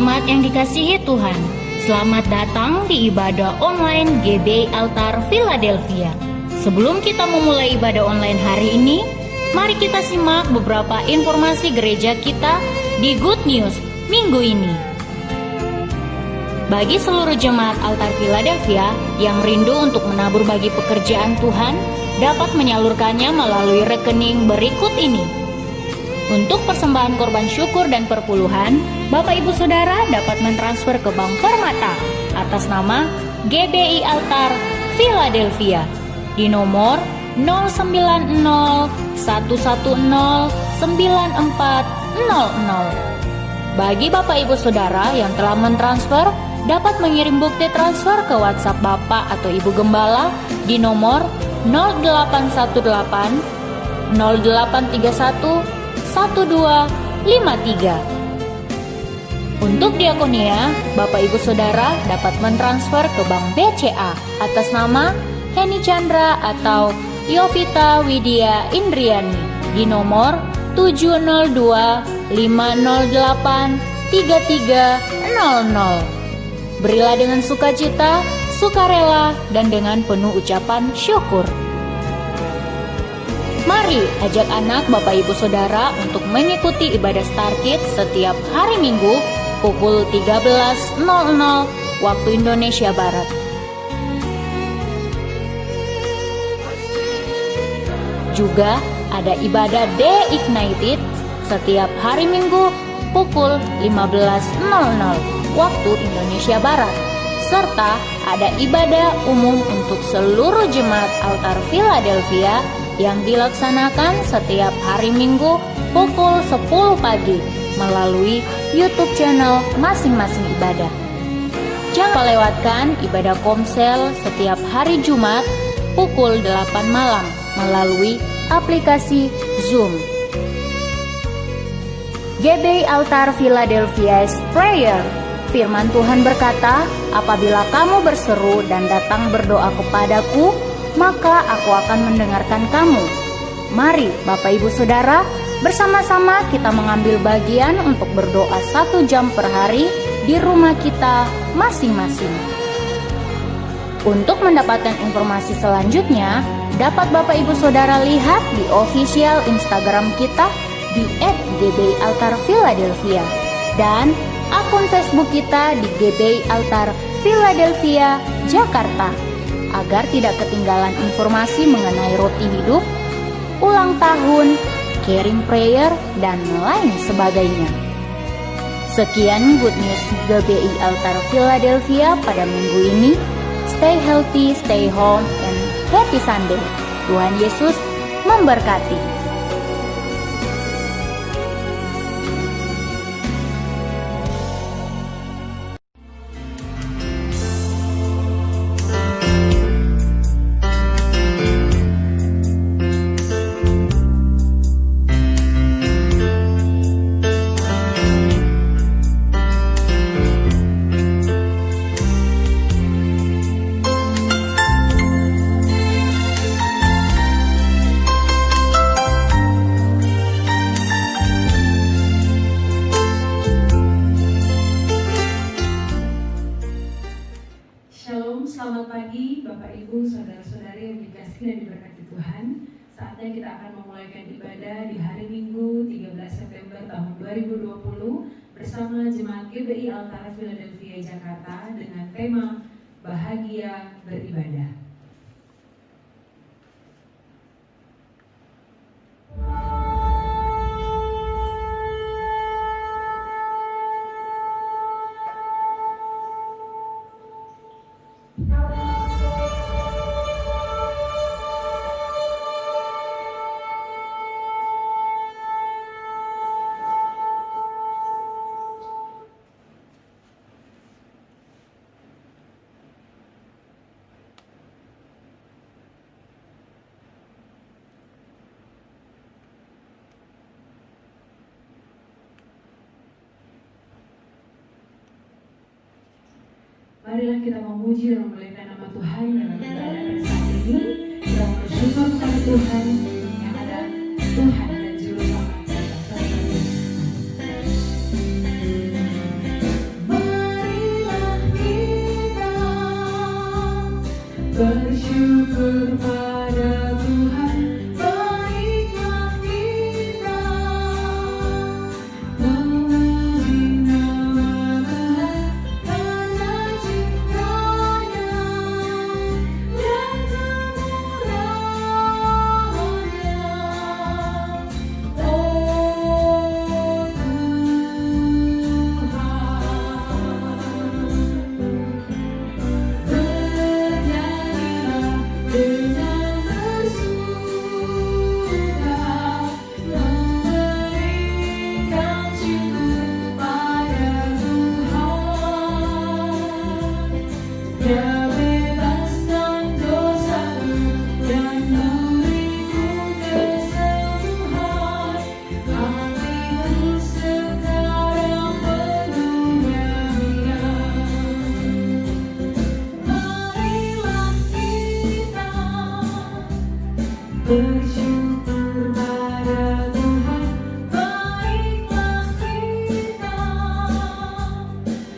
Jemaat yang dikasihi Tuhan, selamat datang di ibadah online GBI Altar Philadelphia. Sebelum kita memulai ibadah online hari ini, mari kita simak beberapa informasi gereja kita di Good News minggu ini. Bagi seluruh jemaat Altar Philadelphia yang rindu untuk menabur bagi pekerjaan Tuhan, dapat menyalurkannya melalui rekening berikut ini. Untuk persembahan korban syukur dan perpuluhan, Bapak Ibu Saudara dapat mentransfer ke Bank Permata atas nama GBI Altar Philadelphia di nomor 090-110-9400. Bagi Bapak Ibu Saudara yang telah mentransfer, dapat mengirim bukti transfer ke WhatsApp Bapak atau Ibu Gembala di nomor 0818 0831 1253. Untuk diakonia, Bapak Ibu Saudara dapat mentransfer ke Bank BCA atas nama Heni Chandra atau Yovita Widya Indriani di nomor 702-508-3300. Berilah dengan sukacita, sukarela, dan dengan penuh ucapan syukur. Mari ajak anak Bapak Ibu Saudara untuk mengikuti ibadah Star Kids setiap hari Minggu pukul 13.00 waktu Indonesia Barat. Juga ada ibadah Day Ignited setiap hari Minggu pukul 15.00 waktu Indonesia Barat. Serta ada ibadah umum untuk seluruh jemaat Altar Philadelphia yang dilaksanakan setiap hari Minggu pukul 10 pagi melalui YouTube channel masing-masing ibadah. Jangan lewatkan ibadah komsel setiap hari Jumat pukul 8 malam melalui aplikasi Zoom. GBI Altar Philadelphia's Prayer. Firman Tuhan berkata, apabila kamu berseru dan datang berdoa kepadaku, maka aku akan mendengarkan kamu. Mari Bapak Ibu Saudara, bersama-sama kita mengambil bagian untuk berdoa 1 jam per hari di rumah kita masing-masing. Untuk mendapatkan informasi selanjutnya, dapat Bapak Ibu Saudara lihat di official Instagram kita di @GBI_Altar_Philadelphia dan akun Facebook kita di GBI Altar Philadelphia Jakarta. Agar tidak ketinggalan informasi mengenai roti hidup, ulang tahun, caring prayer, dan lain sebagainya. Sekian Good News GBI Altar Philadelphia pada minggu ini. Stay healthy, stay home, and happy Sunday. Tuhan Yesus memberkati. Selamat pagi Bapak Ibu, Saudara-saudari yang dikasihi dan diberkati Tuhan. Saatnya kita akan memulaikan ibadah di hari Minggu 13 September tahun 2020 bersama Jemaat GBI Altar Philadelphia Jakarta dengan tema Bahagia Beribadah. Marilah kita memuji dan memuliakan nama Tuhan dalam ibadah saat ini. Kita bersyukur kepada Tuhan yang ada Tuhan dan Juru Selamat kita. pada Tuhan, baiklah kita memuji nama Tuhan karena ciptanya dan kemurahannya. Oh Tuhan, bernyanyilah dengan bersuka, memberikan syukur pada Tuhan. Dia bebaskan dosaku dan memberiku kesembuhan. Hatiku sekarang penuhnya Dia. Marilah kita bersyukur pada Tuhan, baiklah kita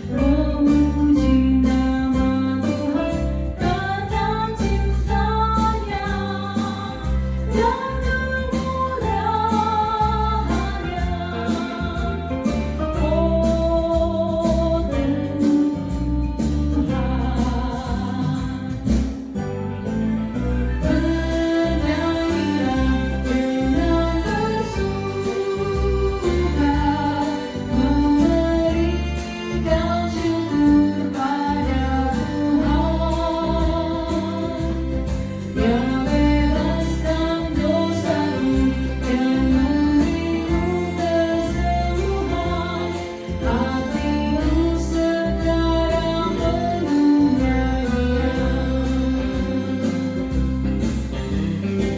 memuji nama Tuhan karena ciptanya dan kemurahannya. Oh Tuhan, bernyanyilah dengan bersuka, memberikan syukur pada Tuhan. Dia bebaskan dosaku dan memberiku kesembuhan. Hatiku sekarang penuhnya Dia.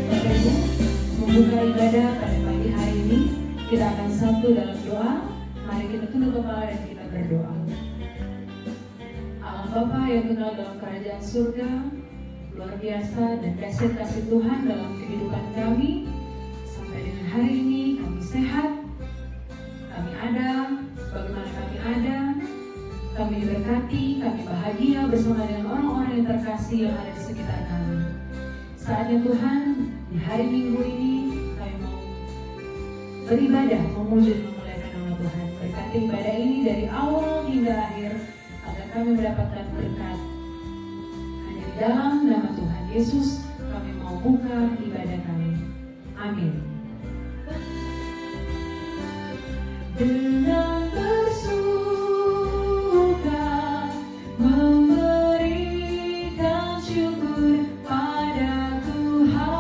Bapak Ibu, membuka ibadah pada pagi hari ini, kita akan satu dalam doa. Mari kita tunduk kepala dan kita berdoa. Allah Bapa yang kekal dalam kerajaan surga, luar biasa dan dahsyat kasih Tuhan dalam kehidupan kami. Sampai dengan hari ini kami sehat, kami ada, bagaimana kami ada, kami diberkati, kami bahagia bersama dengan orang-orang yang terkasih yang ada di sekitar kami. Saatnya Tuhan, di hari Minggu ini kami mau beribadah, memuji dan memuliakan nama Tuhan. Berkati ibadah ini dari awal hingga akhir, agar kami mendapatkan berkat. Hanya di dalam nama Tuhan Yesus kami mau buka ibadah kami. Amin. Dengan bersuka, memberikan syukur pada Tuhan.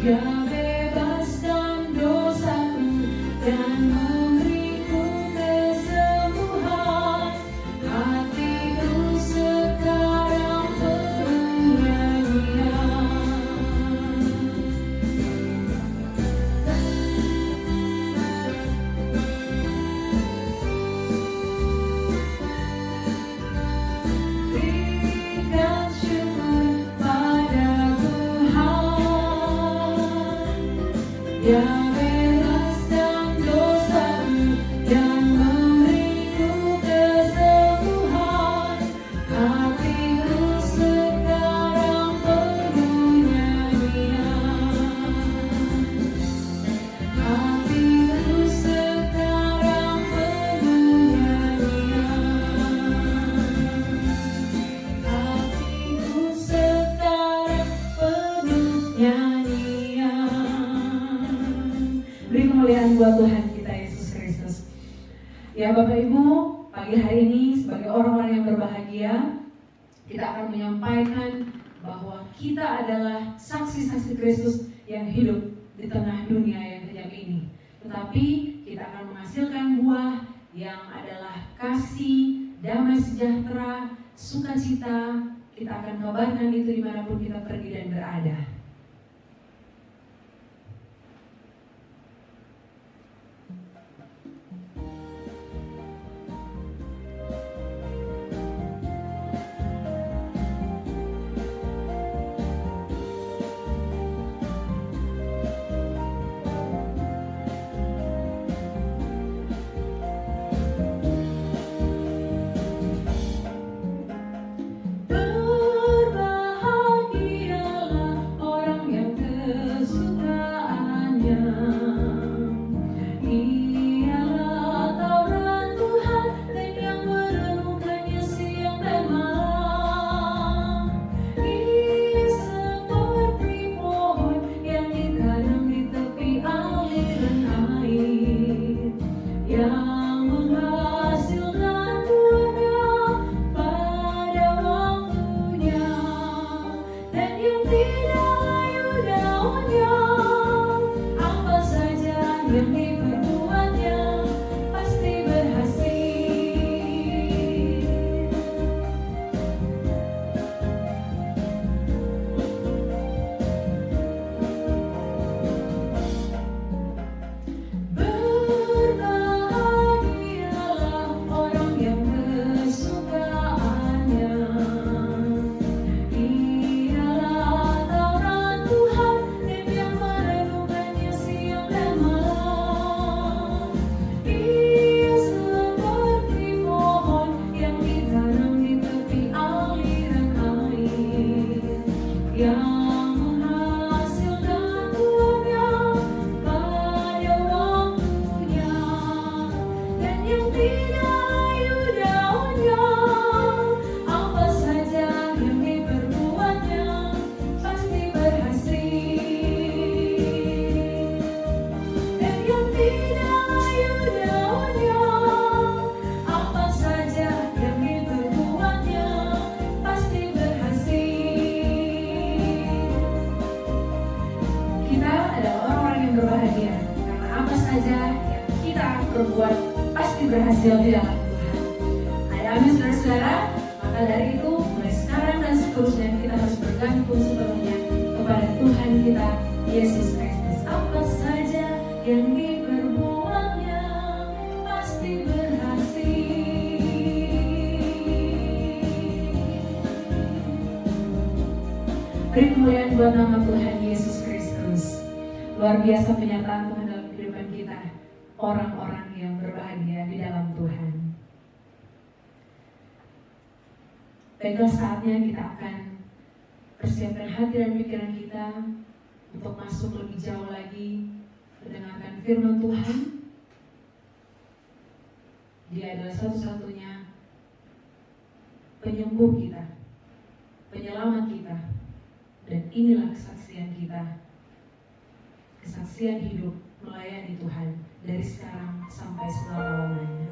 Dia bebaskan dosaku dan memberiku kesembuhan. Hatiku sekarang penuhnya Dia. Berikan syukur pada Tuhan. Dia bebaskan dosaku dan memberiku kesembuhan. Hatiku sekarang penuhnya Dia. Hatiku sekarang penuhnya Dia. Hatiku sekarang penuhnya Dia. Beri kemuliaan buat Tuhan kita Yesus Kristus. Ya Bapak Ibu, pagi hari ini sebagai orang-orang yang berbahagia, kita akan menyampaikan bahwa kita adalah saksi-saksi Kristus yang hidup di tengah dunia yang kejam ini. Tetapi kita akan menghasilkan buah yang adalah kasih, damai sejahtera, sukacita. Kita akan kabarkan itu dimanapun kita pergi dan berada. berhasil di dalam Tuhan. Amin saudara-saudara. Maka dari itu mulai sekarang dan seterusnya kita harus bergantung sepenuhnya kepada Tuhan kita Yesus Kristus. Apa saja yang diperbuatnya pasti berhasil. Beri kemuliaan buat nama Tuhan Yesus Kristus. Luar biasa penyataan Tuhan dalam kehidupan kita, orang-orang yang berbahagia di dalam Tuhan. Baiklah, saatnya kita akan persiapkan hati dan pikiran kita untuk masuk lebih jauh lagi mendengarkan firman Tuhan. Dia adalah satu-satunya penyembuh kita, penyelamat kita, dan inilah kesaksian kita, kesaksian hidup melayani Tuhan dari sekarang sampai selama-lamanya.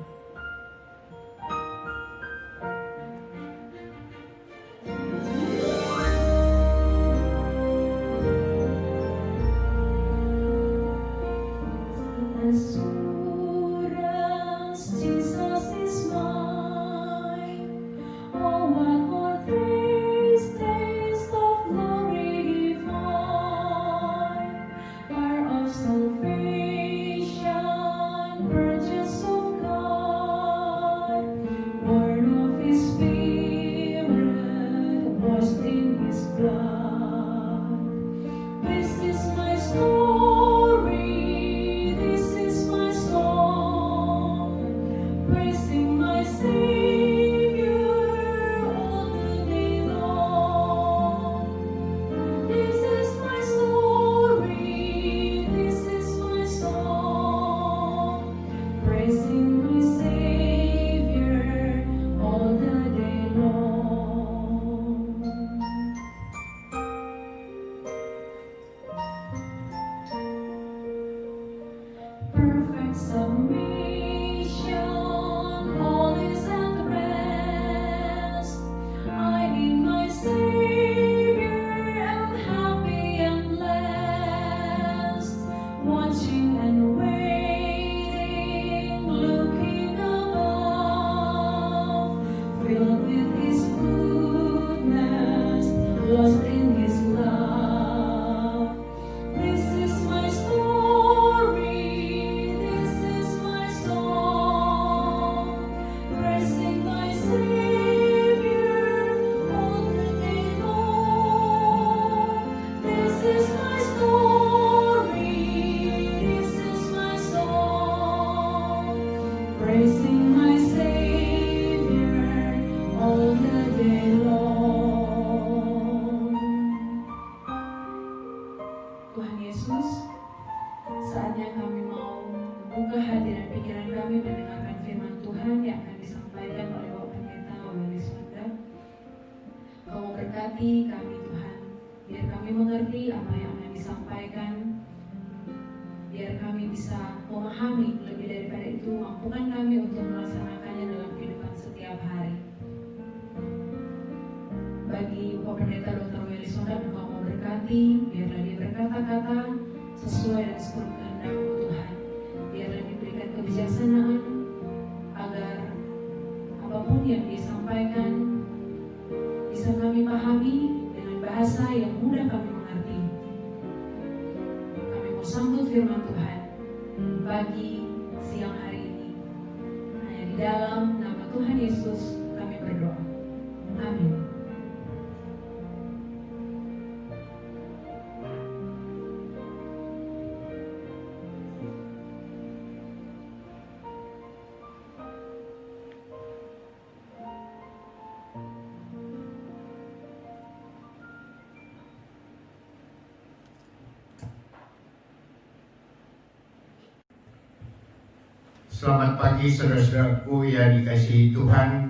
Selamat pagi saudara-saudaraku yang dikasihi Tuhan.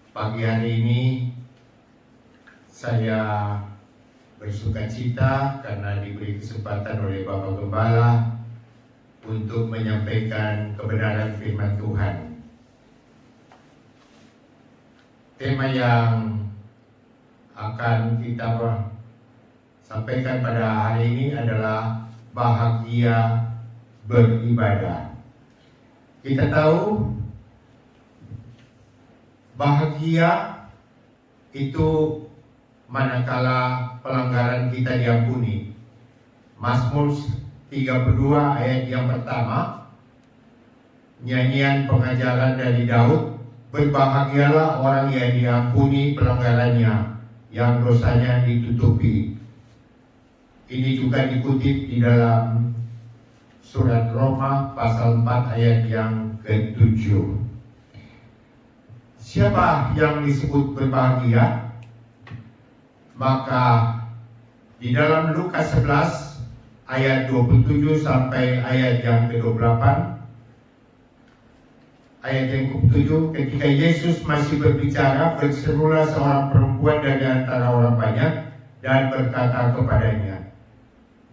Pagi hari ini saya bersukacita karena diberi kesempatan oleh Bapak Gembala untuk menyampaikan kebenaran firman Tuhan. Tema yang akan kita sampaikan pada hari ini adalah bahagia beribadah. Kita tahu bahagia itu manakala pelanggaran kita diampuni. Mazmur 32 ayat yang pertama, nyanyian pengajaran dari Daud, berbahagialah orang yang diampuni pelanggarannya, yang dosanya ditutupi. Ini juga dikutip di dalam surat Roma pasal 4 ayat yang ke-7. Siapa yang disebut berbahagia? Maka di dalam Lukas 11 ayat 27 sampai ayat yang ke-28, ayat yang ke-7, ketika Yesus masih berbicara, berserulah seorang perempuan dari antara orang banyak dan berkata kepadanya,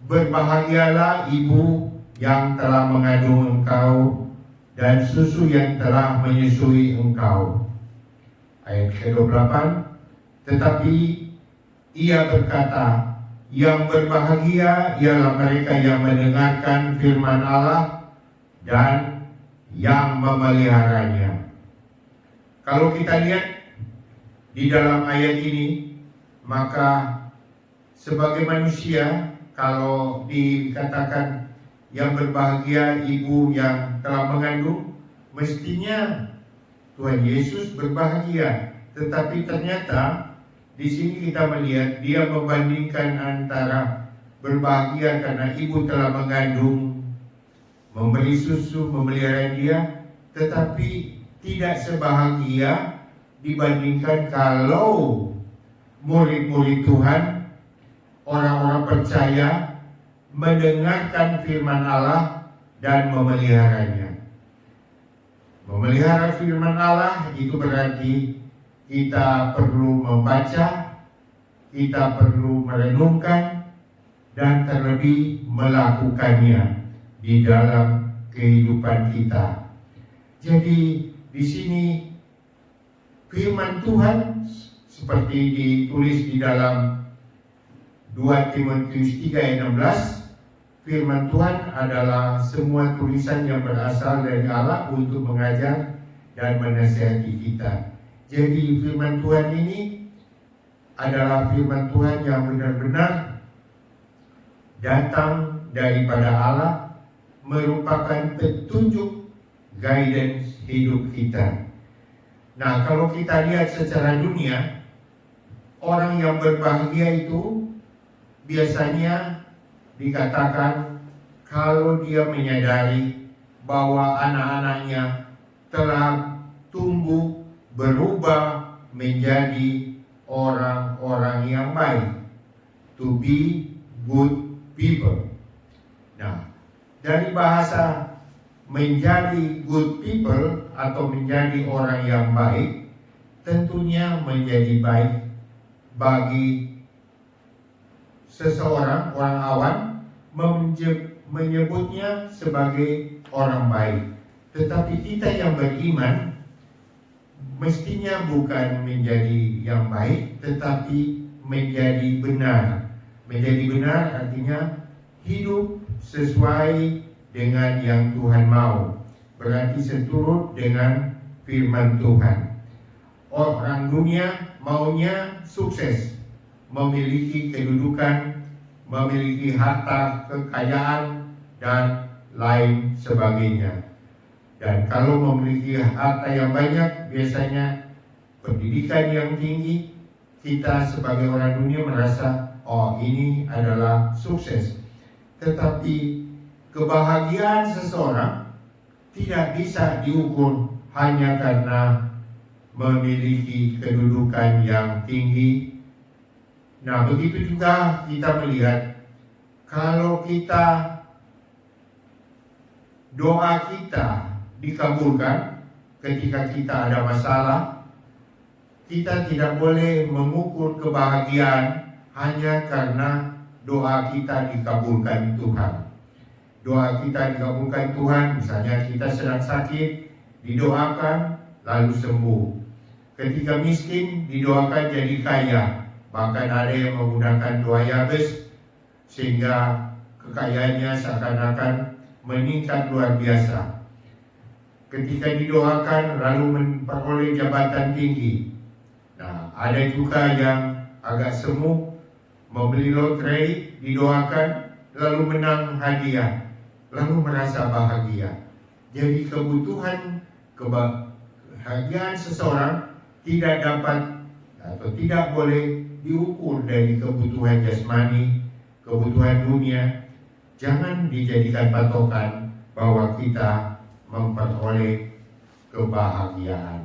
berbahagialah ibu yang telah mengandung engkau dan susu yang telah menyusui engkau. Ayat ke-28, tetapi ia berkata, yang berbahagia ialah mereka yang mendengarkan firman Allah dan yang memeliharanya. Kalau kita lihat di dalam ayat ini, maka sebagai manusia, kalau dikatakan yang berbahagia ibu yang telah mengandung, mestinya Tuhan Yesus berbahagia. Tetapi ternyata di sini kita melihat dia membandingkan antara berbahagia karena ibu telah mengandung, memberi susu, memelihara dia, tetapi tidak sebahagia dibandingkan kalau murid-murid Tuhan, orang-orang percaya, mendengarkan firman Allah dan memeliharanya. Memelihara firman Allah itu berarti kita perlu membaca, kita perlu merenungkan, dan terlebih melakukannya di dalam kehidupan kita. Jadi di sini firman Tuhan seperti ditulis di dalam 2 Timotius 3 ayat 16, firman Tuhan adalah semua tulisan yang berasal dari Allah untuk mengajar dan menasihati kita. Jadi firman Tuhan ini adalah firman Tuhan yang benar-benar datang daripada Allah, merupakan petunjuk guidance hidup kita. Nah, kalau kita lihat secara dunia, orang yang berbahagia itu biasanya dikatakan kalau dia menyadari bahwa anak-anaknya telah tumbuh berubah menjadi orang-orang yang baik, to be good people. Nah, dari bahasa menjadi good people atau menjadi orang yang baik, tentunya menjadi baik bagi seseorang, orang awam, menyebutnya sebagai orang baik. Tetapi kita yang beriman mestinya bukan menjadi yang baik, tetapi menjadi benar. Menjadi benar artinya hidup sesuai dengan yang Tuhan mau, berarti seturut dengan firman Tuhan. Orang dunia maunya sukses, memiliki kedudukan, memiliki harta, kekayaan, dan lain sebagainya. Dan kalau memiliki harta yang banyak, biasanya pendidikan yang tinggi, kita sebagai orang dunia merasa, oh ini adalah sukses. Tetapi kebahagiaan seseorang tidak bisa diukur hanya karena memiliki kedudukan yang tinggi. Nah, begitu juga kita melihat, kalau kita doa kita dikabulkan ketika kita ada masalah, kita tidak boleh mengukur kebahagiaan hanya karena doa kita dikabulkan Tuhan. Doa kita dikabulkan Tuhan, misalnya kita sedang sakit, didoakan lalu sembuh. Ketika miskin, didoakan jadi kaya. Bahkan ada yang menggunakan doa Yabes sehingga kekayaannya seakan-akan meningkat luar biasa. ketika didoakan lalu memperoleh jabatan tinggi. Nah, ada juga yang agak semu, membeli lotre, didoakan, lalu menang hadiah, lalu merasa bahagia. Jadi kebutuhan kebahagiaan seseorang tidak dapat atau tidak boleh diukur dari kebutuhan jasmani, kebutuhan dunia. Jangan dijadikan patokan bahwa kita memperoleh kebahagiaan.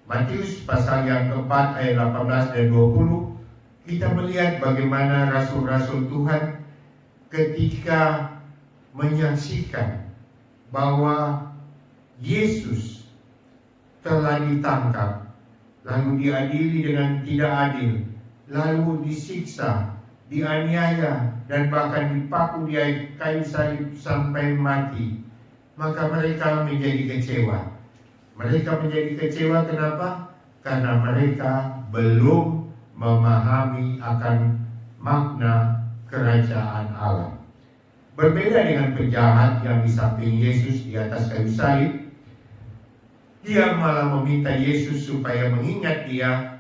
Matius pasal yang keempat ayat 18 dan 20, kita melihat bagaimana rasul-rasul Tuhan ketika menyaksikan bahwa Yesus telah ditangkap, lalu diadili dengan tidak adil, lalu disiksa, dianiaya, dan bahkan dipaku di kayu salib sampai mati, maka mereka menjadi kecewa. Mereka menjadi kecewa kenapa? Karena mereka belum memahami akan makna kerajaan Allah. Berbeda dengan penjahat yang di samping Yesus di atas kayu salib, dia malah meminta Yesus supaya mengingat dia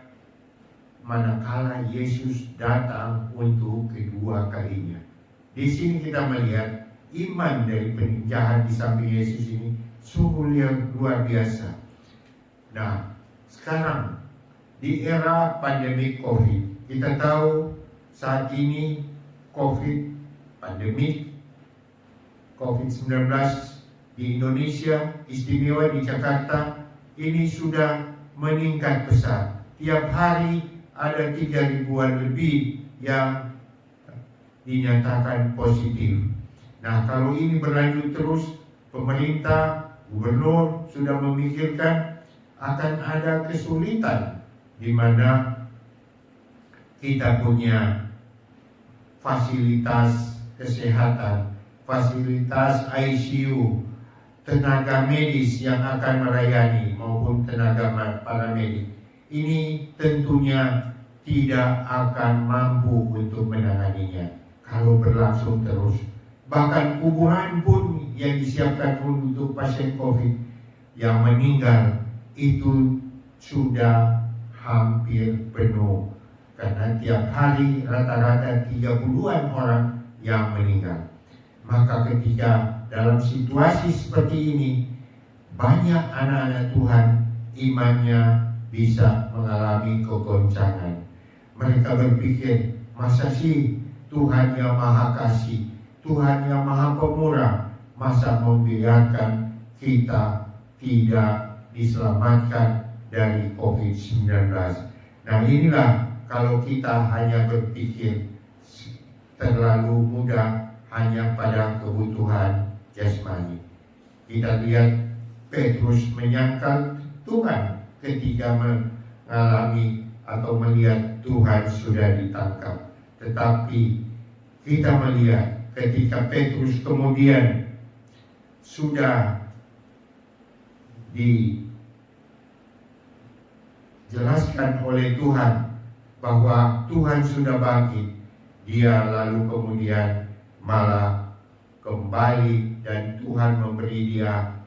manakala Yesus datang untuk kedua kalinya. Di sini kita melihat iman dari penjahat di samping Yesus ini sungguh luar biasa. Nah, sekarang di era pandemi COVID, kita tahu saat ini pandemi COVID-19 di Indonesia, istimewa di Jakarta, ini sudah meningkat pesat. Tiap hari ada 3.000-an lebih yang dinyatakan positif. Nah, kalau ini berlanjut terus, pemerintah, gubernur sudah memikirkan akan ada kesulitan di mana kita punya fasilitas kesehatan, fasilitas ICU, tenaga medis yang akan melayani maupun tenaga paramedik. Ini tentunya tidak akan mampu untuk menanganinya kalau berlangsung terus. Bahkan kuburan pun yang disiapkan untuk pasien COVID yang meninggal itu sudah hampir penuh, karena tiap hari rata-rata 30-an orang yang meninggal. Maka ketika dalam situasi seperti ini, banyak anak-anak Tuhan imannya bisa mengalami kegoncangan. Mereka berpikir, masa sih Tuhan yang Maha Kasih, Tuhan yang Maha Pemurah, masa membiarkan kita tidak diselamatkan dari COVID-19. Nah, inilah kalau kita hanya berpikir terlalu mudah hanya pada kebutuhan jasmani. Kita lihat Petrus menyangkal Tuhan ketika mengalami atau melihat Tuhan sudah ditangkap. Tetapi kita melihat ketika Petrus kemudian sudah dijelaskan oleh Tuhan bahwa Tuhan sudah bangkit, dia lalu kemudian malah kembali dan Tuhan memberi dia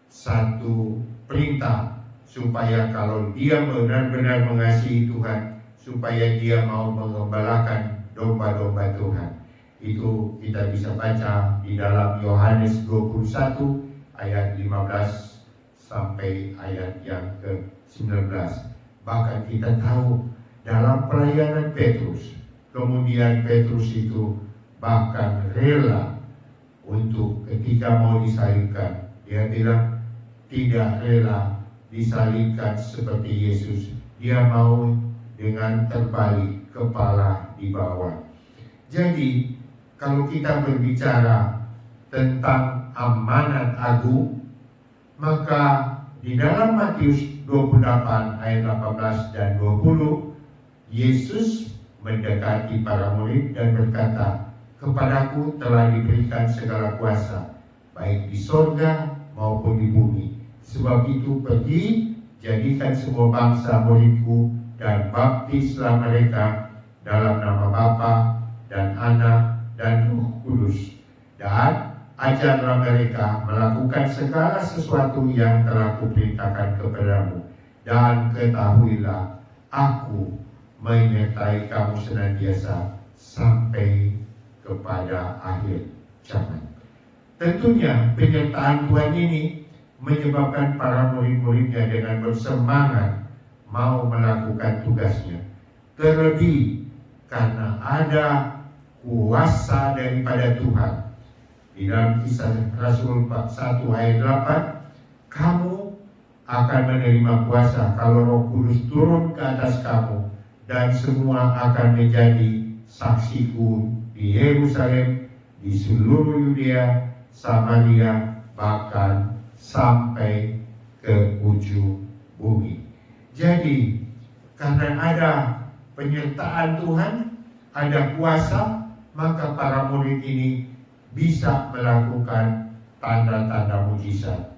satu perintah supaya kalau dia benar-benar mengasihi Tuhan, supaya dia mau mengembalakan domba-domba Tuhan. Itu kita bisa baca di dalam Yohanes 21 ayat 15 sampai ayat yang ke-19. Bahkan kita tahu dalam pelayanan Petrus, kemudian Petrus itu bahkan rela untuk ketika mau disalibkan, dia bilang tidak rela disalibkan seperti Yesus. Dia mau dengan terbalik, kepala di bawah. Jadi kalau kita berbicara tentang amanat agung, maka di dalam Matius 28 ayat 18 dan 20, Yesus mendekati para murid dan berkata, "Kepadaku telah diberikan segala kuasa, baik di sorga maupun di bumi. Sebab itu pergi, jadikan semua bangsa muridku, dan baptislah mereka dalam nama Bapa dan Anak dan Roh Kudus, dan ajarlah mereka melakukan segala sesuatu yang telah kuperintahkan kepadamu, dan ketahuilah aku menyertai kamu senantiasa sampai kepada akhir zaman. Tentunya penyertaan Tuhan ini menyebabkan para murid-muridnya dengan bersemangat mau melakukan tugasnya. Terlebih karena ada kuasa daripada Tuhan. Di dalam Kisah Rasul 1 ayat 8, kamu akan menerima kuasa kalau Roh Kudus turun ke atas kamu, dan semua akan menjadi saksiku di Yerusalem, di seluruh Yudea, Samaria, bahkan sampai ke ujung bumi. Jadi karena ada penyertaan Tuhan, ada kuasa, maka para murid ini bisa melakukan tanda-tanda mujizat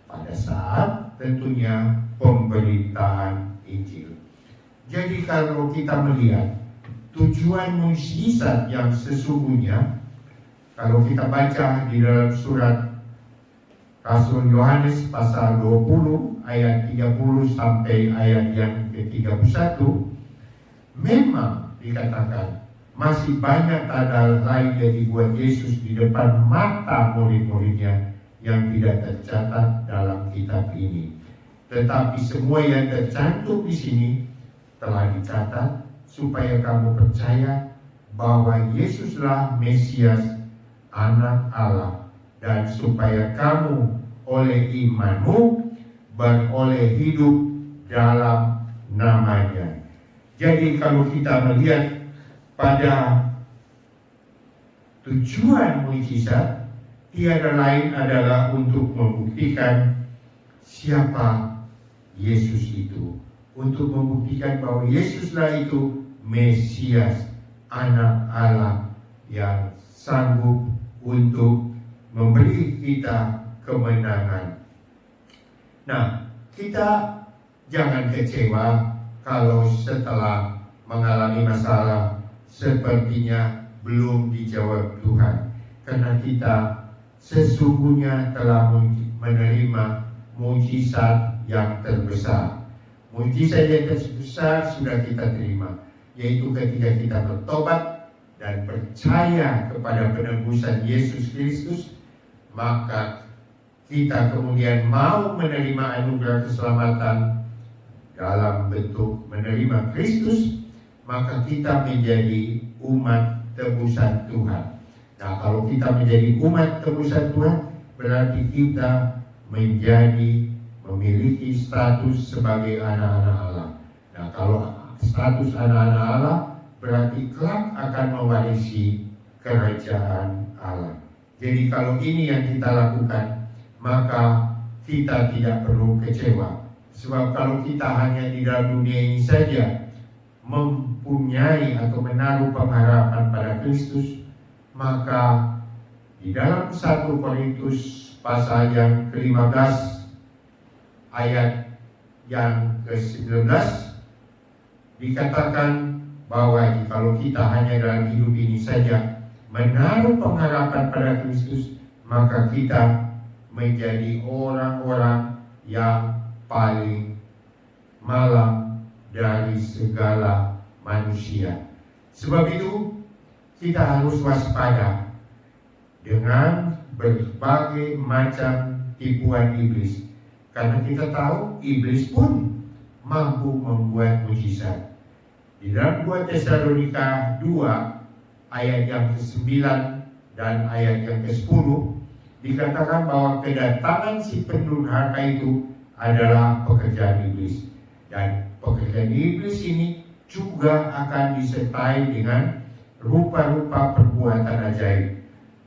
pada saat tentunya pemberitaan Injil. Jadi kalau kita melihat tujuan mujizat yang sesungguhnya, kalau kita baca di dalam surat Rasul Yohanes pasal 20 ayat 30 sampai ayat yang ke-31, memang dikatakan masih banyak tanda lain yang dibuat Yesus di depan mata murid-muridnya yang tidak tercatat dalam kitab ini. Tetapi semua yang tercantum di sini telah dicatat supaya kamu percaya bahwa Yesuslah Mesias, Anak Allah, dan supaya kamu oleh imanmu beroleh hidup dalam namanya. Jadi kalau kita melihat pada tujuan mujizat, tiada lain adalah untuk membuktikan siapa Yesus itu, untuk membuktikan bahwa Yesuslah itu Mesias, Anak Allah yang sanggup untuk memberi kita kemenangan. Nah, kita jangan kecewa kalau setelah mengalami masalah sepertinya belum dijawab Tuhan, karena kita sesungguhnya telah menerima mujizat yang terbesar. Mujizat yang terbesar sudah kita terima, yaitu ketika kita bertobat dan percaya kepada penebusan Yesus Kristus, maka kita kemudian mau menerima anugerah keselamatan dalam bentuk menerima Kristus, maka kita menjadi umat tebusan Tuhan. Nah, kalau kita menjadi umat tebusan Tuhan, berarti kita memiliki status sebagai anak-anak Allah. Nah, kalau status anak-anak Allah, berarti kelak akan mewarisi kerajaan Allah. Jadi kalau ini yang kita lakukan, maka kita tidak perlu kecewa. Sebab kalau kita hanya di dalam dunia ini saja mempunyai atau menaruh pengharapan pada Kristus, maka di dalam 1 Korintus pasal yang ke-15 ayat yang ke-19 dikatakan bahwa kalau kita hanya dalam hidup ini saja menaruh pengharapan pada Kristus, maka kita menjadi orang-orang yang paling malang dari segala manusia. Sebab itu kita harus waspada dengan berbagai macam tipuan iblis, karena kita tahu iblis pun mampu membuat mujizat. Di dalam 2 Tesalonika 2 ayat yang ke-9 dan ayat yang ke-10 dikatakan bahwa kedatangan si pendurhaka itu adalah pekerjaan iblis, dan pekerjaan iblis ini juga akan disertai dengan rupa-rupa perbuatan ajaib,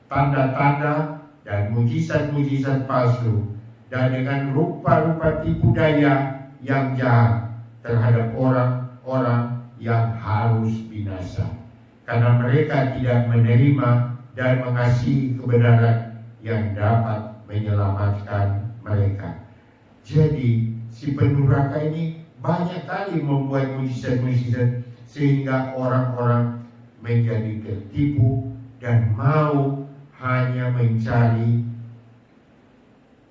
tanda-tanda dan mujizat-mujizat palsu, dan dengan rupa-rupa tipu daya yang jahat terhadap orang-orang yang harus binasa, karena mereka tidak menerima dan mengasihi kebenaran yang dapat menyelamatkan mereka. Jadi si pendurhaka ini banyak kali membuat mujizat-mujizat sehingga orang-orang menjadi tertipu dan mau hanya mencari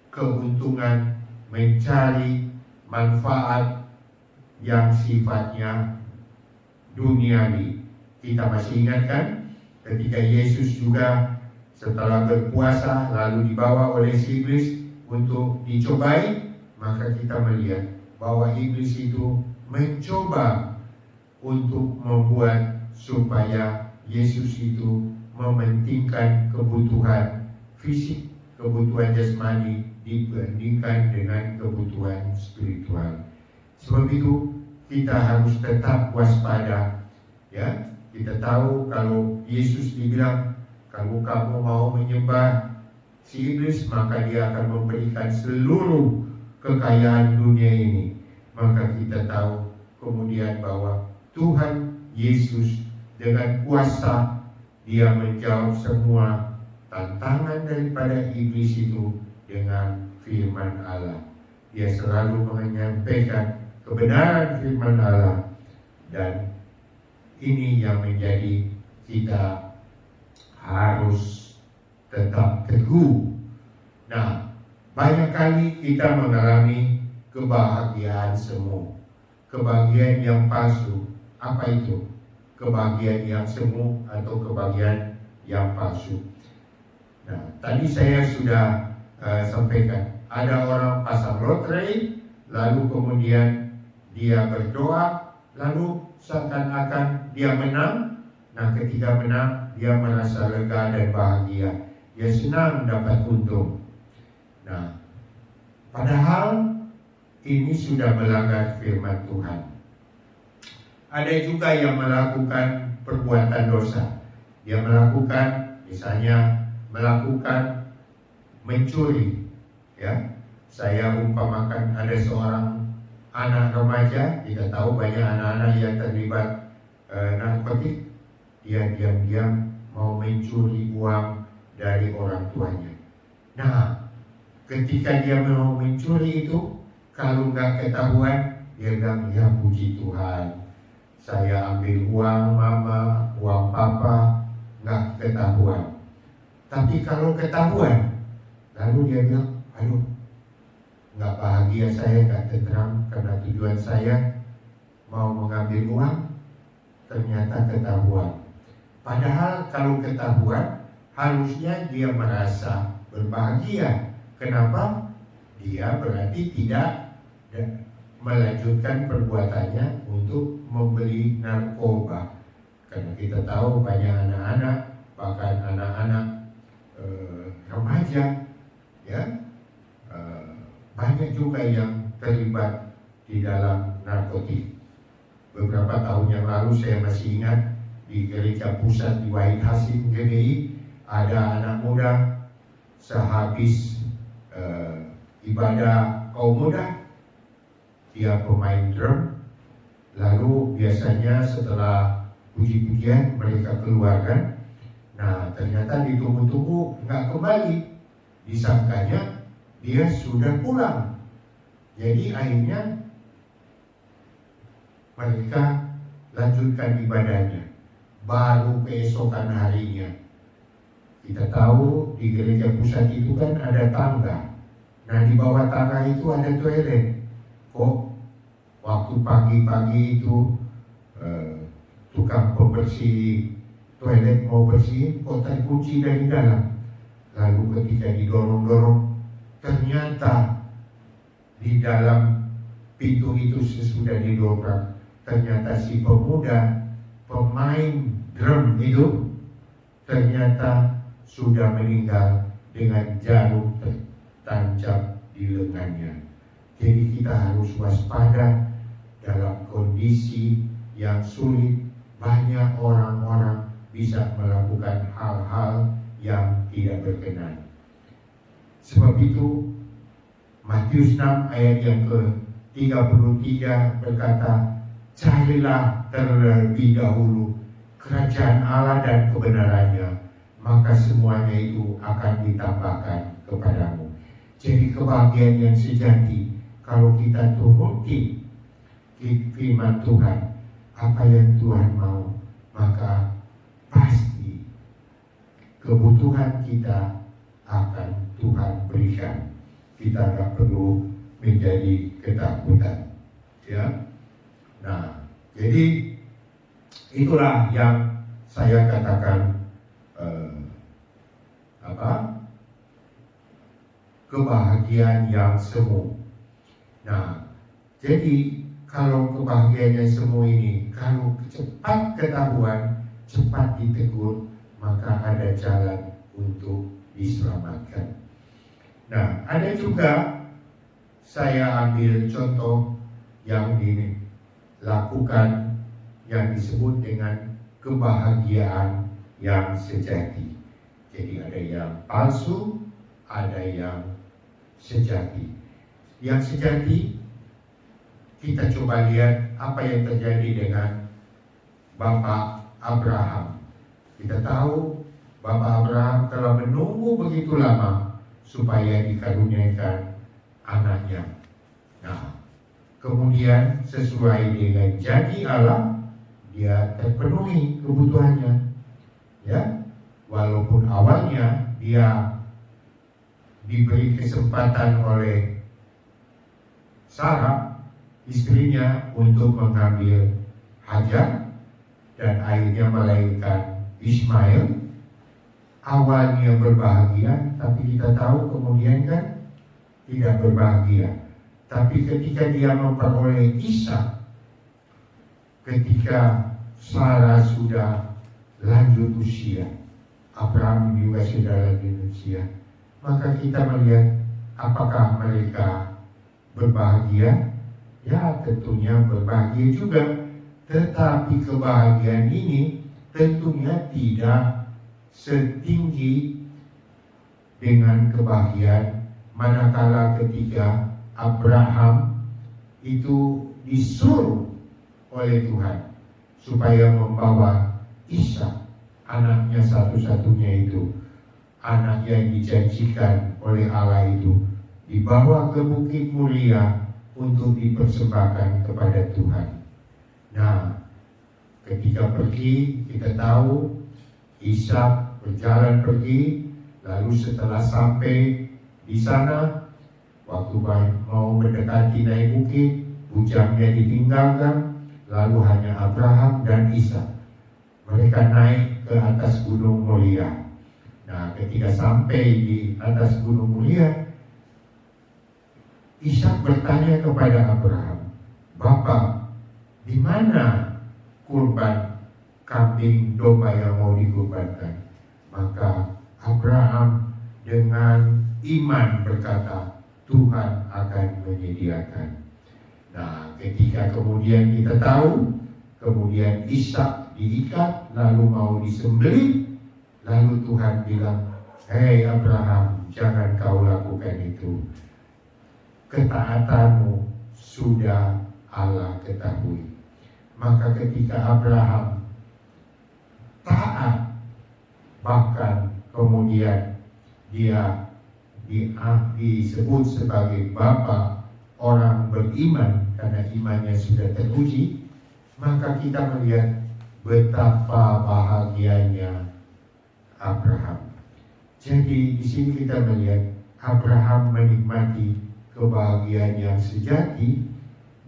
keuntungan, mencari manfaat yang sifatnya duniawi. Kita masih ingat kan ketika Yesus juga setelah berpuasa lalu dibawa oleh si iblis untuk dicobai, maka kita melihat bahwa iblis itu mencoba untuk membuat supaya Yesus itu mementingkan kebutuhan fisik, kebutuhan jasmani dibandingkan dengan kebutuhan spiritual. Sebab itu kita harus tetap waspada, ya. Kita tahu kalau Yesus dibilang, kalau kamu mau menyembah si iblis, maka dia akan memberikan seluruh kekayaan dunia ini. Maka kita tahu kemudian bahwa Tuhan Yesus dengan kuasa dia menjawab semua tantangan daripada iblis itu dengan firman Allah. Dia selalu menyampaikan kebenaran firman Allah, dan ini yang menjadi kita harus tetap teguh. Nah, banyak kali kita mengalami kebahagiaan semu, kebahagiaan yang palsu. Apa itu? Kebahagiaan yang semu atau kebahagiaan yang palsu. Nah, tadi saya sudah sampaikan, ada orang pasang lotre, lalu kemudian dia berdoa, lalu seakan-akan dia menang. Nah, ketika menang, dia merasa lega dan bahagia. Dia senang dapat untung. Nah, padahal ini sudah melanggar firman Tuhan. Ada juga yang melakukan perbuatan dosa. Dia melakukan, misalnya melakukan mencuri. Ya, saya umpamakan ada seorang anak remaja, kita tahu banyak anak-anak yang terlibat narkotik. Dia diam-diam mau mencuri uang dari orang tuanya. Nah, ketika dia mau mencuri itu, kalau nggak ketahuan, dia bilang, ya puji Tuhan, saya ambil uang mama, uang papa, nggak ketahuan. Tapi kalau ketahuan, lalu dia bilang, aduh, nggak bahagia saya, nggak tenteram, karena tujuan saya mau mengambil uang, ternyata ketahuan. Padahal kalau ketahuan, harusnya dia merasa berbahagia. Kenapa? Dia berarti tidak melanjutkan perbuatannya untuk membeli narkoba. Karena kita tahu banyak anak-anak, bahkan anak-anak remaja, ya, banyak juga yang terlibat di dalam narkotik. Beberapa tahun yang lalu saya masih ingat di gereja pusat di Wahid Hasim GBI, ada anak muda sehabis ibadah kaum muda, dia pemain drum. Lalu biasanya setelah puji-pujian mereka keluarkan. Nah, ternyata ditunggu-tunggu nggak kembali. Disangkanya dia sudah pulang. Jadi akhirnya mereka lanjutkan ibadahnya. Baru keesokan harinya, kita tahu di gereja pusat itu kan ada tangga. Nah, di bawah tangga itu ada toilet. Kok waktu pagi-pagi itu tukang pembersih toilet mau bersih, kok terkunci dari dalam. Lalu ketika didorong-dorong, ternyata di dalam pintu itu sesudah didobrak, ternyata si pemuda pemain drum itu ternyata sudah meninggal dengan jarum tertancap di lengannya. Jadi kita harus waspada dalam kondisi yang sulit. Banyak orang-orang bisa melakukan hal-hal yang tidak berkenan. Sebab itu Matius 6 ayat yang ke-33 berkata, carilah terlebih dahulu kerajaan Allah dan kebenarannya, maka semuanya itu akan ditambahkan kepadamu. Jadi kebahagiaan yang sejati kalau kita turuti firman Tuhan, apa yang Tuhan mau, maka pasti kebutuhan kita akan Tuhan berikan. Kita nggak perlu menjadi ketakutan, ya. Nah, jadi itulah yang saya katakan kebahagiaan yang semu. Nah, jadi kalau kebahagiaan yang semu ini, kalau cepat ketahuan, cepat ditegur, maka ada jalan untuk diselamatkan. Nah, ada juga saya ambil contoh yang dilakukan yang disebut dengan kebahagiaan yang sejati. Jadi ada yang palsu, ada yang sejati. Yang sejati, kita coba lihat apa yang terjadi dengan Bapak Abraham. Kita tahu Bapak Abraham telah menunggu begitu lama supaya dikaruniakan anaknya. Nah, kemudian sesuai dengan janji Allah, dia terpenuhi kebutuhannya. Ya, walaupun awalnya dia diberi kesempatan oleh Sarah, istrinya, untuk mengambil Hajar dan akhirnya melahirkan Ismail. Awalnya berbahagia, tapi kita tahu kemudian kan tidak berbahagia. Tapi ketika dia memperoleh Ishak, ketika Sarah sudah lanjut usia, Abraham juga sudah lanjut usia, maka kita melihat apakah mereka berbahagia? Ya, tentunya berbahagia juga. Tetapi kebahagiaan ini tentunya tidak setinggi dengan kebahagiaan manakala ketika Abraham itu disuruh oleh Tuhan supaya membawa Ishak, anaknya satu-satunya itu, anak yang dijanjikan oleh Allah itu, dibawa ke Bukit Mulia untuk dipersembahkan kepada Tuhan. Nah, ketika pergi, kita tahu Ishak berjalan pergi, lalu setelah sampai di sana, waktu mau mendekati naik bukit, bujangnya ditinggalkan, lalu hanya Abraham dan Ishak. Mereka naik ke atas Gunung Mulia. Nah, ketika sampai di atas Gunung Mulia, Ishak bertanya kepada Abraham, "Bapak, di mana kurban kambing domba yang mau dikurbankan?" Maka Abraham dengan iman berkata, "Tuhan akan menyediakan." Nah, ketika kemudian kita tahu, kemudian Ishak diikat lalu mau disembelih, lalu Tuhan bilang, "Hei Abraham, jangan kau lakukan itu. Ketaatanmu sudah Allah ketahui." Maka ketika Abraham taat, bahkan kemudian dia disebut sebagai bapa orang beriman karena imannya sudah teruji, maka kita melihat betapa bahagianya Abraham. Jadi di sini kita melihat Abraham menikmati kebahagiaan yang sejati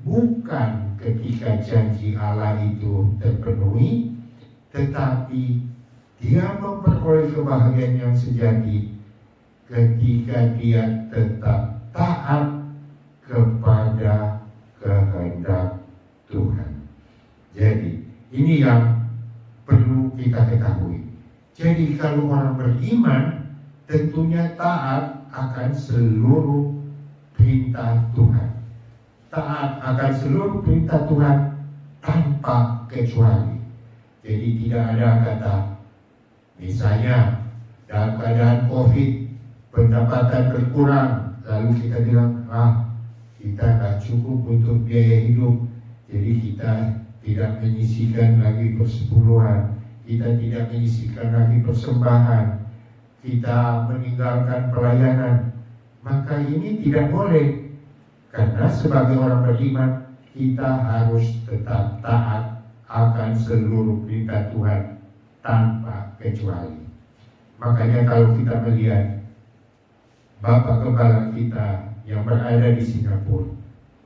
bukan ketika janji Allah itu terpenuhi, tetapi dia memperoleh kebahagiaan yang sejati ketika dia tetap taat kepada kehendak Tuhan. Jadi ini yang perlu kita ketahui. Jadi kalau orang beriman tentunya taat akan seluruh perintah Tuhan. Taat akan seluruh perintah Tuhan tanpa kecuali. Jadi tidak ada kata, misalnya dalam keadaan COVID, pendapatan berkurang, lalu kita bilang, kita nggak cukup untuk biaya hidup, jadi kita tidak menyisihkan lagi persepuluhan, kita tidak menyisihkan lagi persembahan, kita meninggalkan pelayanan. Maka ini tidak boleh, karena sebagai orang beriman kita harus tetap taat akan seluruh perintah Tuhan tanpa kecuali. Makanya kalau kita melihat Bapak Gembala kita yang berada di Singapura,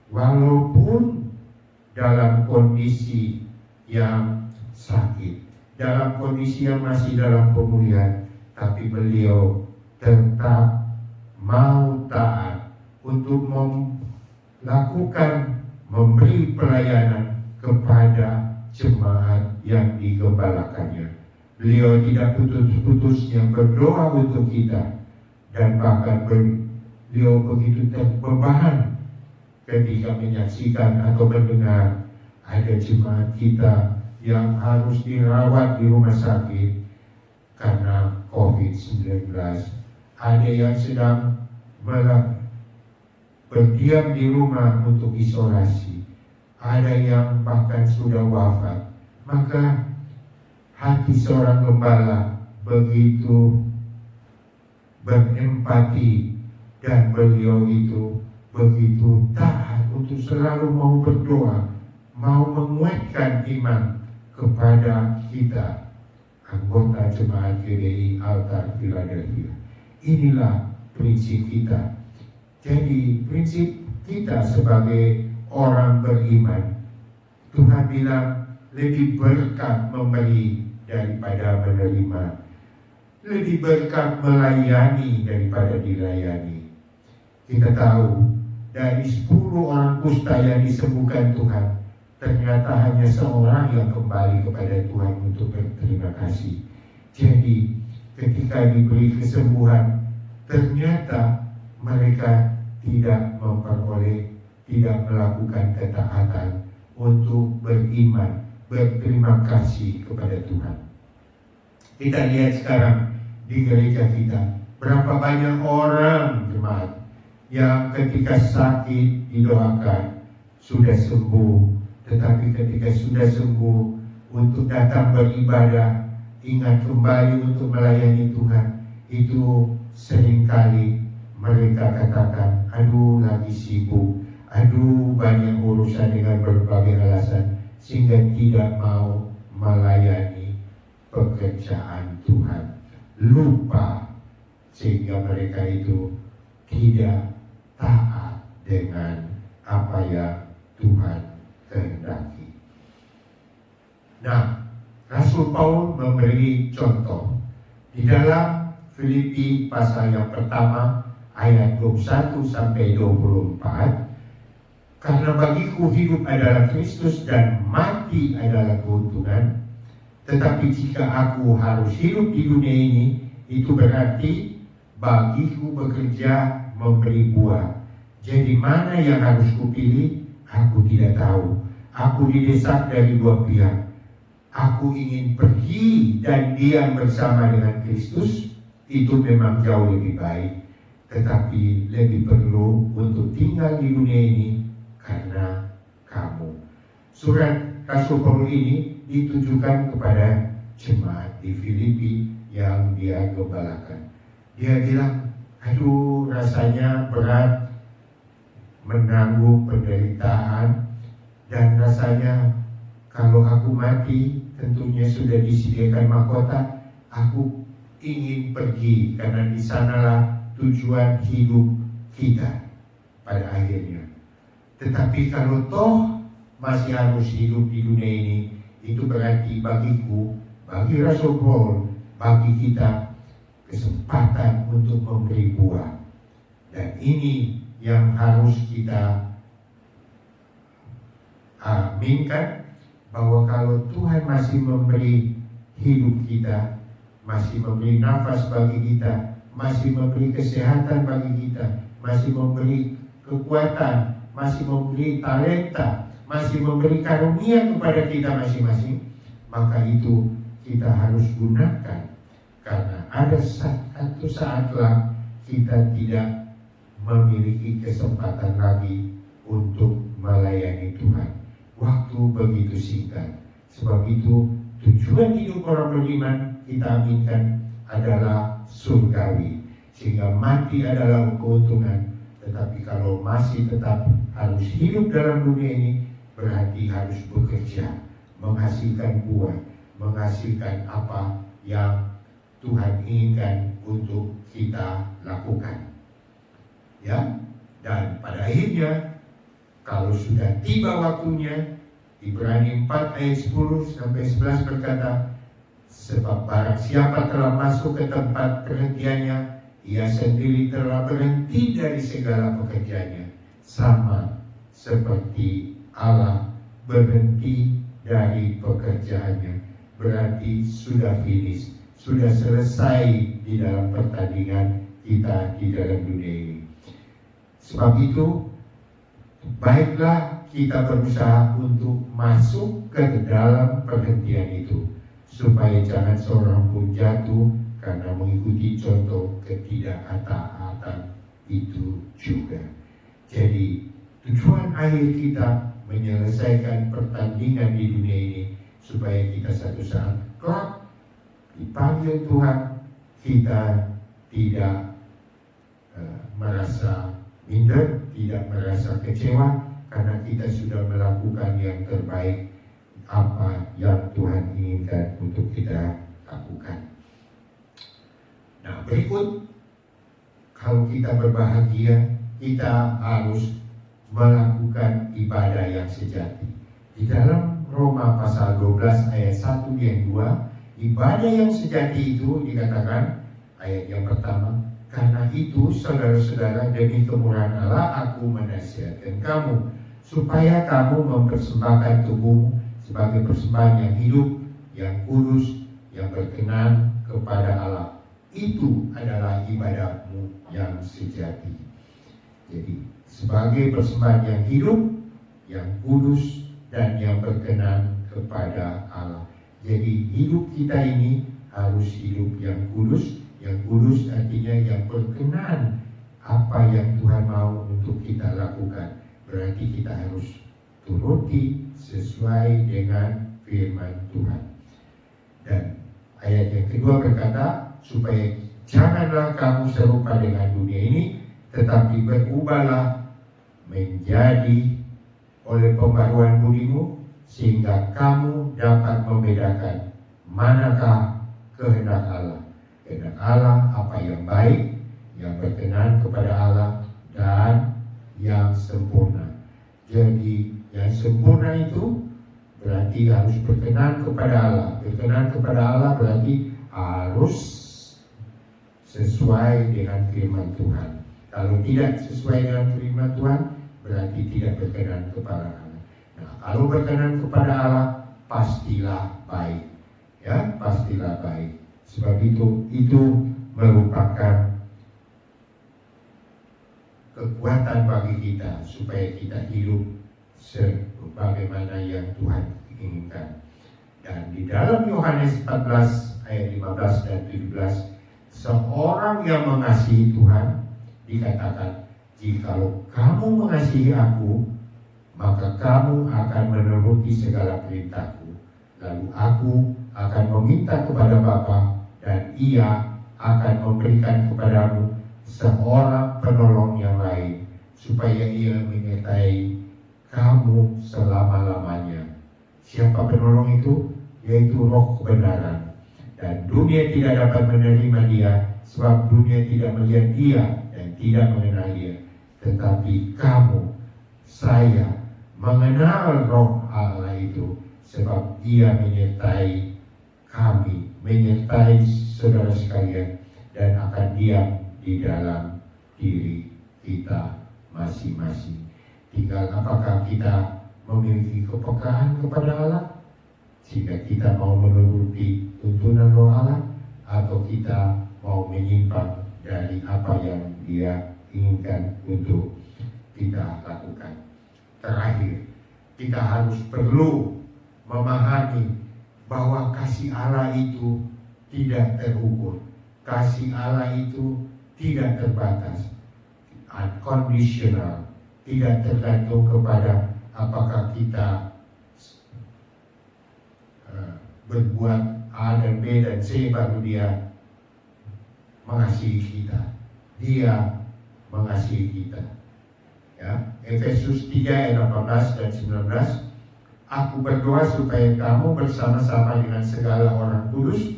walaupun dalam kondisi yang sakit, dalam kondisi yang masih dalam pemulihan, tapi beliau tetap mau taat untuk melakukan, memberi pelayanan kepada jemaat yang digembalakannya. Beliau tidak putus-putusnya berdoa untuk kita, dan bahkan beliau begitu terbeban ketika menyaksikan atau mendengar ada jemaat kita yang harus dirawat di rumah sakit karena COVID-19. Ada yang sedang berdiam di rumah untuk isolasi. Ada yang bahkan sudah wafat. Maka hati seorang gembala begitu berempati, dan beliau itu begitu taat untuk selalu mau berdoa, mau menguatkan iman kepada kita, anggota jemaat GBI Altar Philadelphia. Inilah prinsip kita. Jadi prinsip kita sebagai orang beriman, Tuhan bilang lebih berkat memberi daripada menerima, lebih berkat melayani daripada dilayani. Kita tahu dari 10 orang kusta yang disembuhkan Tuhan, ternyata hanya seorang yang kembali kepada Tuhan untuk berterima kasih. Jadi ketika diberi kesembuhan, ternyata mereka tidak memperoleh, tidak melakukan ketaatan untuk beriman, berterima kasih kepada Tuhan. Kita lihat sekarang di gereja kita, berapa banyak orang jemaat yang ketika sakit didoakan sudah sembuh, tetapi ketika sudah sembuh untuk datang beribadah, ingat kembali untuk melayani Tuhan, itu seringkali mereka katakan, aduh lagi sibuk, aduh banyak urusan dengan berbagai alasan, sehingga tidak mau melayani pekerjaan Tuhan, lupa, sehingga mereka itu tidak taat dengan apa yang Tuhan kehendaki. Nah, Rasul Paulus memberi contoh di dalam Filipi pasal yang pertama ayat 21 sampai 24. Karena bagiku hidup adalah Kristus dan mati adalah keuntungan. Tetapi jika aku harus hidup di dunia ini, itu berarti bagiku bekerja memberi buah. Jadi mana yang harus kupilih? Aku tidak tahu. Aku didesak dari dua pihak. Aku ingin pergi dan diam bersama dengan Kristus. Itu memang jauh lebih baik. Tetapi lebih perlu untuk tinggal di dunia ini karena kamu. Surat Rasul Paulus ini ditujukan kepada jemaat di Filipi yang dia gembalakan. Dia bilang, aduh rasanya berat menanggung penderitaan, dan rasanya kalau aku mati tentunya sudah disediakan mahkota. Aku ingin pergi karena di sanalah tujuan hidup kita pada akhirnya. Tetapi kalau toh masih harus hidup di dunia ini, itu berarti bagiku, bagi Rasul Paul, bagi kita kesempatan untuk memberi buah. Dan ini yang harus kita aminkan, bahwa kalau Tuhan masih memberi hidup kita, masih memberi nafas bagi kita, masih memberi kesehatan bagi kita, masih memberi kekuatan, masih memberi talenta, masih memberi karunia kepada kita masing-masing, maka itu kita harus gunakan. Karena ada satu saat kelak kita tidak memiliki kesempatan lagi untuk melayani Tuhan. Waktu begitu singkat. Sebab itu tujuan hidup orang beriman kita aminkan adalah surgawi, sehingga mati adalah keuntungan. Tetapi kalau masih tetap harus hidup dalam dunia ini, berarti harus bekerja, menghasilkan buah, menghasilkan apa yang Tuhan inginkan untuk kita lakukan. Ya, dan pada akhirnya kalau sudah tiba waktunya, Ibrani 4 ayat 10 sampai 11 berkata, sebab barang siapa telah masuk ke tempat perhentiannya, ia sendiri telah berhenti dari segala pekerjaannya, sama seperti Allah berhenti dari pekerjaannya. Berarti sudah finish, sudah selesai di dalam pertandingan kita di dalam dunia ini. Sebab itu, baiklah kita berusaha untuk masuk ke dalam perhentian itu, supaya jangan seorang pun jatuh karena mengikuti contoh ketidakhati-hatian itu juga. Jadi tujuan akhir kita menyelesaikan pertandingan di dunia ini, supaya kita satu saat kelak dipanggil Tuhan, kita tidak merasa minder, tidak merasa kecewa, karena kita sudah melakukan yang terbaik apa yang Tuhan inginkan untuk kita lakukan. Nah, berikut, kalau kita berbahagia, kita harus melakukan ibadah yang sejati. Di dalam Roma pasal 12 ayat 1 dan 2, ibadah yang sejati itu dikatakan, ayat yang pertama, karena itu saudara-saudara, demi kemurahan Allah aku menasihatkan kamu, supaya kamu mempersembahkan tubuhmu sebagai persembahan yang hidup, yang kudus, yang berkenan kepada Allah. Itu adalah ibadahmu yang sejati. Jadi sebagai persembahan yang hidup, yang kudus, dan yang berkenan kepada Allah. Jadi hidup kita ini harus hidup yang kudus. Yang kudus artinya yang berkenan apa yang Tuhan mau untuk kita lakukan. Berarti kita harus turuti sesuai dengan firman Tuhan. Dan ayat yang kedua berkata, supaya janganlah kamu serupa dengan dunia ini, tetapi berubahlah menjadi oleh pembaruan budimu, sehingga kamu dapat membedakan manakah kehendak Allah. Kehendak Allah apa yang baik, yang berkenan kepada Allah, dan yang sempurna. Jadi yang sempurna itu berarti harus berkenan kepada Allah. Berkenan kepada Allah berarti harus sesuai dengan firman Tuhan. Kalau tidak sesuai dengan firman Tuhan, berarti tidak berkenan kepada Allah. Nah, kalau berkenan kepada Allah, pastilah baik. Ya, pastilah baik. Sebab itu merupakan kekuatan bagi kita supaya kita hidup sebagaimana yang Tuhan inginkan. Dan di dalam Yohanes 14 ayat 15 dan 17, seorang yang mengasihi Tuhan dikatakan, jikalau kamu mengasihi aku, maka kamu akan menuruti segala perintahku. Lalu aku akan meminta kepada Bapa, dan Ia akan memberikan kepadamu seorang penolong yang lain, supaya Ia menyertai kamu selama-lamanya. Siapa penolong itu? Yaitu Roh kebenaran. Dan dunia tidak dapat menerima Dia, sebab dunia tidak melihat Dia dan tidak mengenal Dia. Tetapi kamu, saya, mengenal Roh Allah itu, sebab Ia menyertai kami, menyertai saudara sekalian, dan akan diam di dalam diri kita masing-masing. Tinggal apakah kita memiliki kepekaan kepada Allah, sehingga kita mau menuruti tuntunan Roh Allah, atau kita mau menyimpang dari apa yang Dia inginkan untuk kita lakukan. Terakhir, kita harus perlu memahami bahwa kasih Allah itu tidak terukur. Kasih Allah itu tidak terbatas, unconditional, tidak tergantung kepada apakah kita berbuat A dan B dan C baru Dia mengasihi kita. Dia mengasihi kita. Ya, Efesus 3 ayat 18 dan 19. Aku berdoa supaya kamu bersama-sama dengan segala orang kudus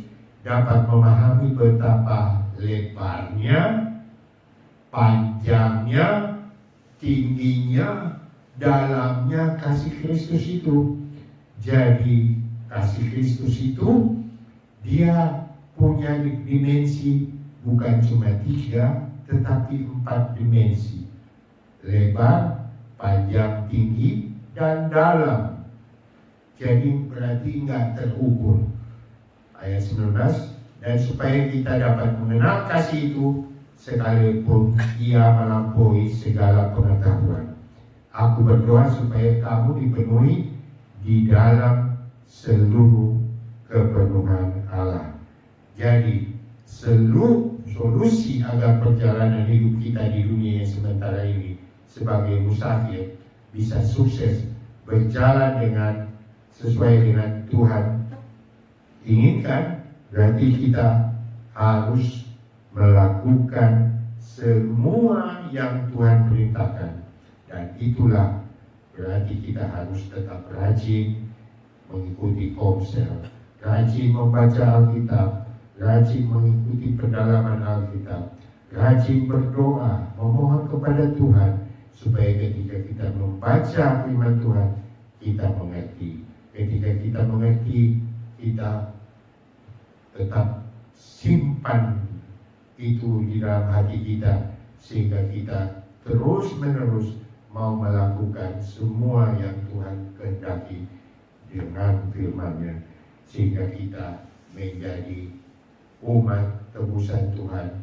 dapat memahami betapa lebarnya, panjangnya, tingginya, dalamnya kasih Kristus itu. Jadi kasih Kristus itu dia punya dimensi bukan cuma 3 tetapi 4 dimensi. Lebar, panjang, tinggi, dan dalam. Jadi berarti nggak terukur. Ayat 19, dan supaya kita dapat mengenal kasih itu sekalipun ia melampaui segala pengetahuan. Aku berdoa supaya kamu dipenuhi di dalam seluruh kepenuhan Allah. Jadi seluruh solusi agar perjalanan hidup kita di dunia yang sementara ini sebagai musafir bisa sukses berjalan dengan sesuai dengan Tuhan inginkan, berarti kita harus melakukan semua yang Tuhan perintahkan. Dan itulah berarti kita harus tetap rajin mengikuti komsel, rajin membaca Alkitab, rajin mengikuti pendalaman Alkitab, rajin berdoa, memohon kepada Tuhan supaya ketika kita membaca firman Tuhan kita mengerti. Ketika kita mengerti, kita tetap simpan itu di dalam hati kita sehingga kita terus menerus mau melakukan semua yang Tuhan kehendaki dengan firman-Nya, sehingga kita menjadi umat tebusan Tuhan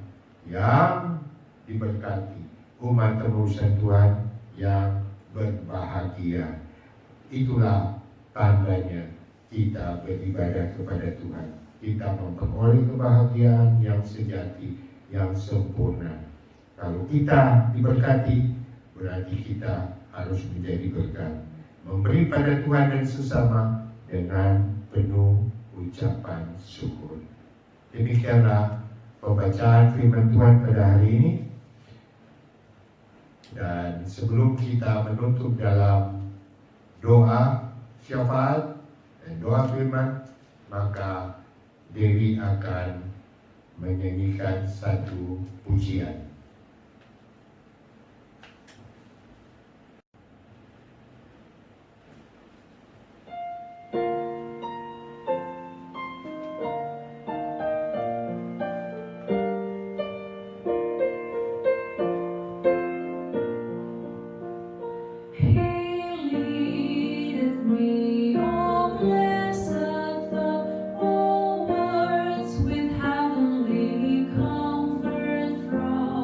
yang diberkati, umat tebusan Tuhan yang berbahagia. Itulah tandanya kita beribadah kepada Tuhan. Kita memperoleh kebahagiaan yang sejati, yang sempurna. Kalau kita diberkati, berarti kita harus menjadi berkat, memberi pada Tuhan dan sesama dengan penuh ucapan syukur. Demikianlah pembacaan firman Tuhan pada hari ini. Dan sebelum kita menutup dalam doa syafaat dan doa firman, maka Dewi akan menyanyikan satu pujian. With heavenly comfort from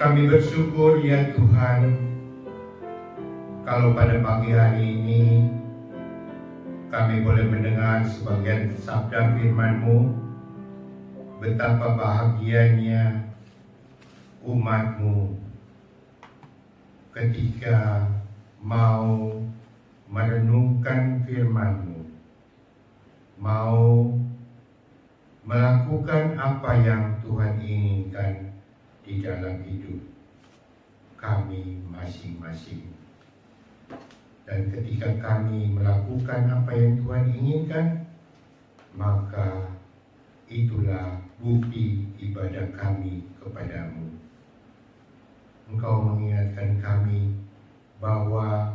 Kami bersyukur ya Tuhan, kalau pada pagi hari ini kami boleh mendengar sebagian sabda firman-Mu, betapa bahagianya umat-Mu ketika mau merenungkan firman-Mu, mau melakukan apa yang Tuhan inginkan di dalam hidup kami masing-masing. Dan ketika kami melakukan apa yang Tuhan inginkan, maka itulah bukti ibadah kami kepadamu. Engkau mengingatkan kami bahwa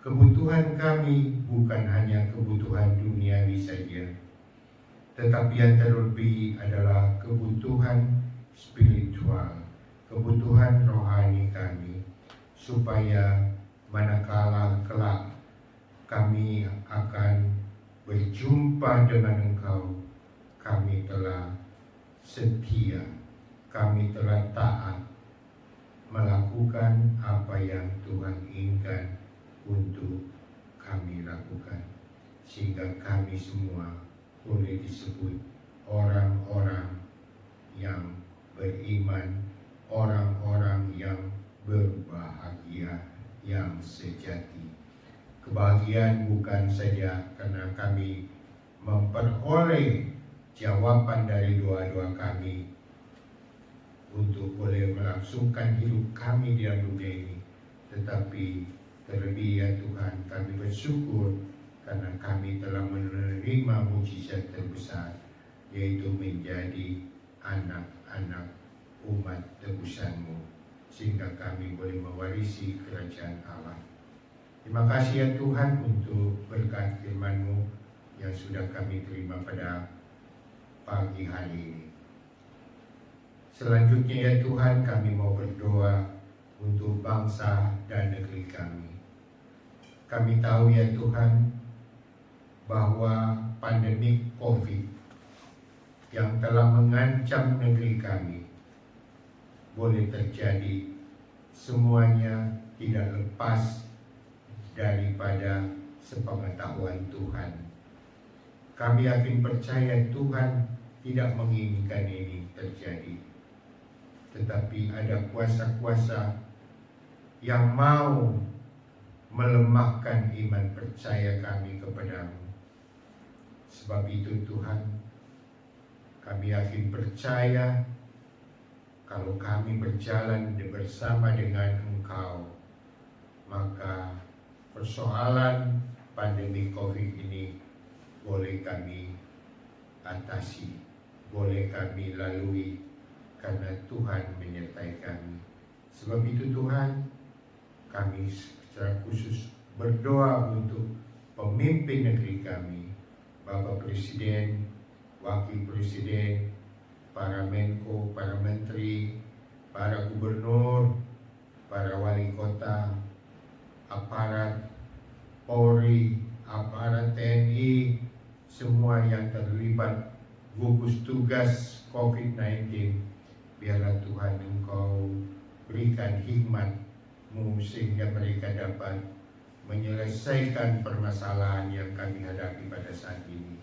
kebutuhan kami bukan hanya kebutuhan duniawi saja, tetapi yang terlebih adalah kebutuhan spiritual, kebutuhan rohani kami, supaya manakala kelak kami akan berjumpa dengan Engkau, kami telah setia, kami telah taat melakukan apa yang Tuhan inginkan untuk kami lakukan, sehingga kami semua boleh disebut orang-orang yang beriman, orang-orang yang berbahagia, yang sejati. Kebahagiaan bukan saja karena kami memperoleh jawaban dari doa-doa kami untuk boleh melangsungkan hidup kami di dalam dunia ini, tetapi terlebih ya Tuhan, kami bersyukur karena kami telah menerima mujizat terbesar, yaitu menjadi anak-anak umat tebusan-Mu, sehingga kami boleh mewarisi kerajaan Allah. Terima kasih ya Tuhan untuk berkat firman-Mu yang sudah kami terima pada pagi hari ini. Selanjutnya ya Tuhan, kami mau berdoa untuk bangsa dan negeri kami. Kami tahu ya Tuhan bahwa pandemi COVID yang telah mengancam negeri kami boleh terjadi, semuanya tidak lepas daripada sepengetahuan Tuhan. Kami yakin percaya Tuhan tidak menginginkan ini terjadi, tetapi ada kuasa-kuasa yang mau melemahkan iman percaya kami kepadamu. Sebab itu Tuhan, kami yakin percaya kalau kami berjalan bersama dengan Engkau, maka persoalan pandemi COVID ini boleh kami atasi, boleh kami lalui, karena Tuhan menyertai kami. Sebab itu Tuhan, kami secara khusus berdoa untuk pemimpin negeri kami, Bapak Presiden, Wakil Presiden, para Menko, para Menteri, para Gubernur, para Wali Kota, aparat Polri, aparat TNI, semua yang terlibat gugus tugas COVID-19, biarlah Tuhan Engkau berikan hikmat-Mu sehingga mereka dapat menyelesaikan permasalahan yang kami hadapi pada saat ini.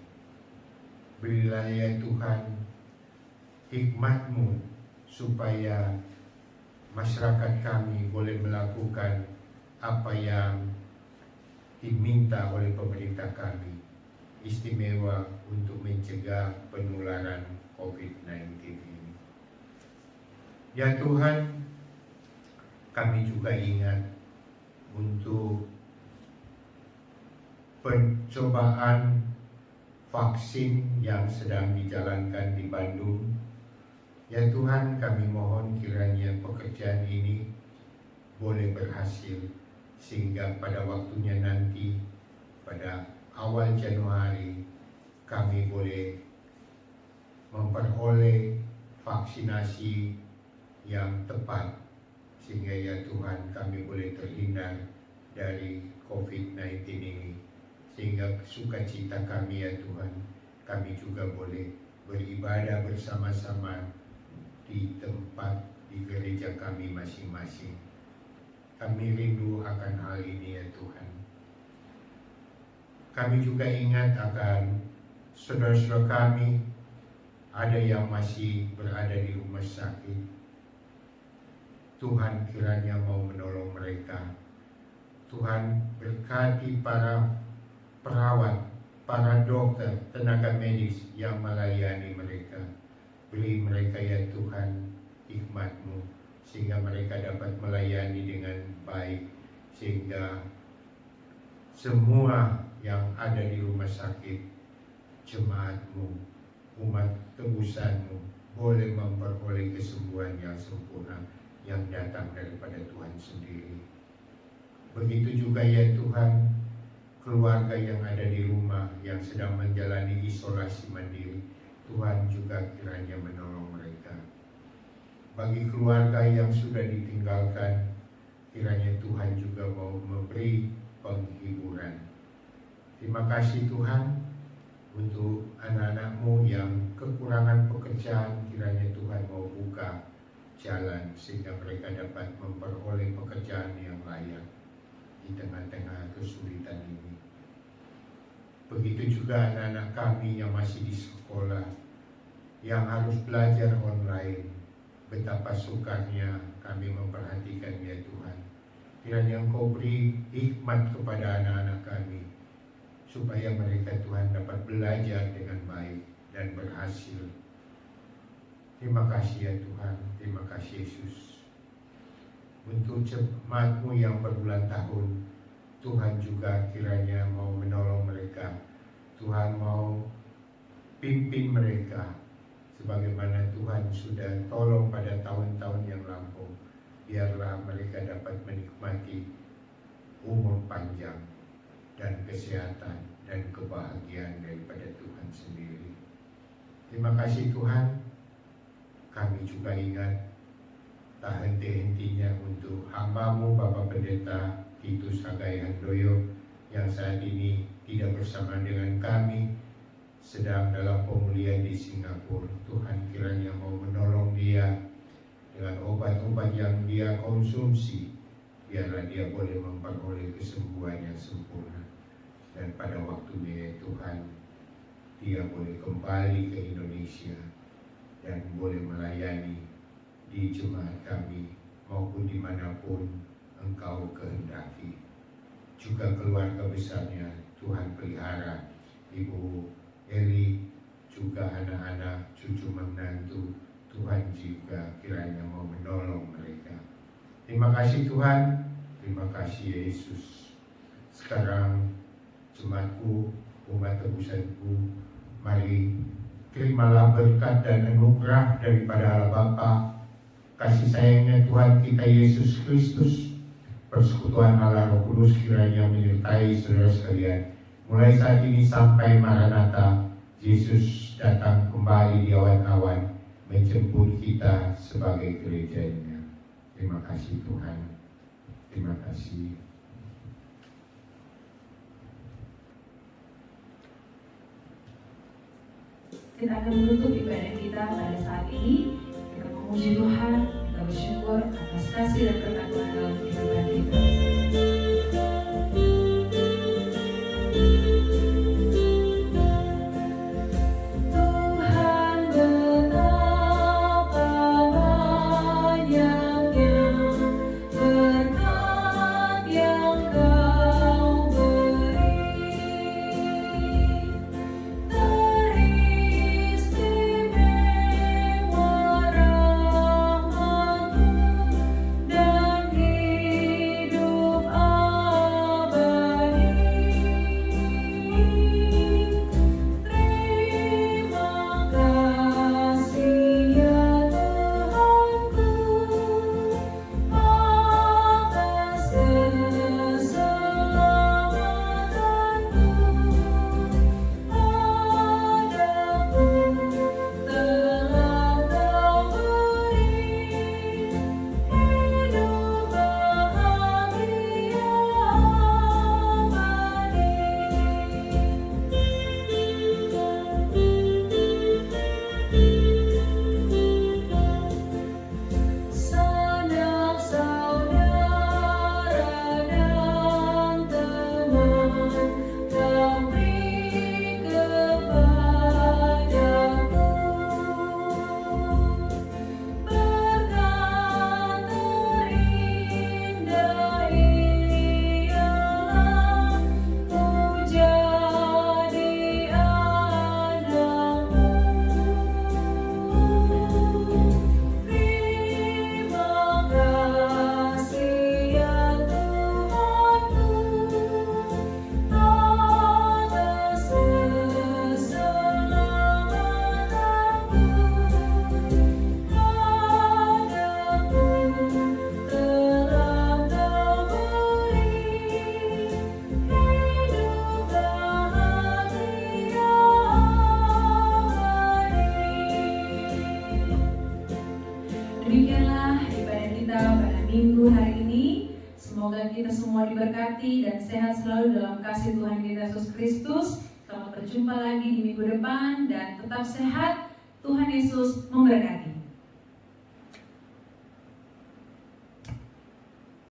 Berilah ya Tuhan hikmat-Mu supaya masyarakat kami boleh melakukan apa yang diminta oleh pemerintah kami, istimewa untuk mencegah penularan COVID-19 ini. Ya Tuhan, kami juga ingat untuk pencobaan vaksin yang sedang dijalankan di Bandung. Ya Tuhan, kami mohon kiranya pekerjaan ini boleh berhasil, sehingga pada waktunya nanti, pada awal Januari, kami boleh memperoleh vaksinasi yang tepat, sehingga ya Tuhan kami boleh terhindar dari COVID-19 ini, sehingga sukacita kami ya Tuhan, kami juga boleh beribadah bersama-sama di tempat di gereja kami masing-masing. Kami rindu akan hal ini ya Tuhan. Kami juga ingat akan saudara-saudara kami, ada yang masih berada di rumah sakit. Tuhan kiranya mau menolong mereka. Tuhan berkati para perawat, para dokter, tenaga medis yang melayani mereka. Beri mereka ya Tuhan hikmat-Mu, sehingga mereka dapat melayani dengan baik, sehingga semua yang ada di rumah sakit, jemaat-Mu, umat tebusan-Mu, boleh memperoleh kesembuhan yang sempurna yang datang daripada Tuhan sendiri. Begitu juga ya Tuhan, keluarga yang ada di rumah yang sedang menjalani isolasi mandiri, Tuhan juga kiranya menolong mereka. Bagi keluarga yang sudah ditinggalkan, kiranya Tuhan juga mau memberi penghiburan. Terima kasih Tuhan untuk anak-anak-Mu yang kekurangan pekerjaan, kiranya Tuhan mau buka jalan sehingga mereka dapat memperoleh pekerjaan yang layak di tengah-tengah kesulitan ini. Begitu juga anak-anak kami yang masih di sekolah, yang harus belajar online. Betapa sukarnya kami memperhatikan ya Tuhan. Kiranya Engkau beri hikmat kepada anak-anak kami, supaya mereka Tuhan dapat belajar dengan baik dan berhasil. Terima kasih ya Tuhan, terima kasih Yesus. Untuk jemaat-Mu yang berbulan tahun, Tuhan juga kiranya mau menolong mereka. Tuhan mau pimpin mereka sebagaimana Tuhan sudah tolong pada tahun-tahun yang lampau. Biarlah mereka dapat menikmati umur panjang dan kesehatan dan kebahagiaan daripada Tuhan sendiri. Terima kasih Tuhan. Kami juga ingat tak henti-hentinya untuk hamba-Mu Bapak Pendeta Titus Hagai Handoyo yang saat ini tidak bersama dengan kami, sedang dalam pemulihan di Singapura. Tuhan kiranya mau menolong dia dengan obat-obat yang dia konsumsi, biarlah dia boleh memperoleh kesembuhan yang sempurna. Dan pada waktunya Tuhan, dia boleh kembali ke Indonesia dan boleh melayani di jemaat kami maupun dimanapun Engkau kehendaki. Juga keluarga besarnya Tuhan pelihara, Ibu Eli, juga anak-anak, cucu menantu, Tuhan juga kiranya mau menolong mereka. Terima kasih Tuhan, terima kasih Yesus. Sekarang jemaatku, umat tebusanku, mari terimalah berkat dan anugerah daripada Allah Bapa, kasih sayangnya Tuhan kita Yesus Kristus, persekutuan Allah Roh Kudus kiranya menyertai saudara sekalian, mulai saat ini sampai Maranatha. Yesus datang kembali di awan-awan menjemput kita sebagai gerejanya. Terima kasih Tuhan. Terima kasih. Kita akan menutup ibadah kita pada saat ini dengan memuji Tuhan, kita bersyukur atas kasih dan berkat Tuhan dalam kehidupan kita. Hidup kita semua diberkati dan sehat selalu dalam kasih Tuhan kita Yesus Kristus. Selamat berjumpa lagi di minggu depan dan tetap sehat. Tuhan Yesus memberkati.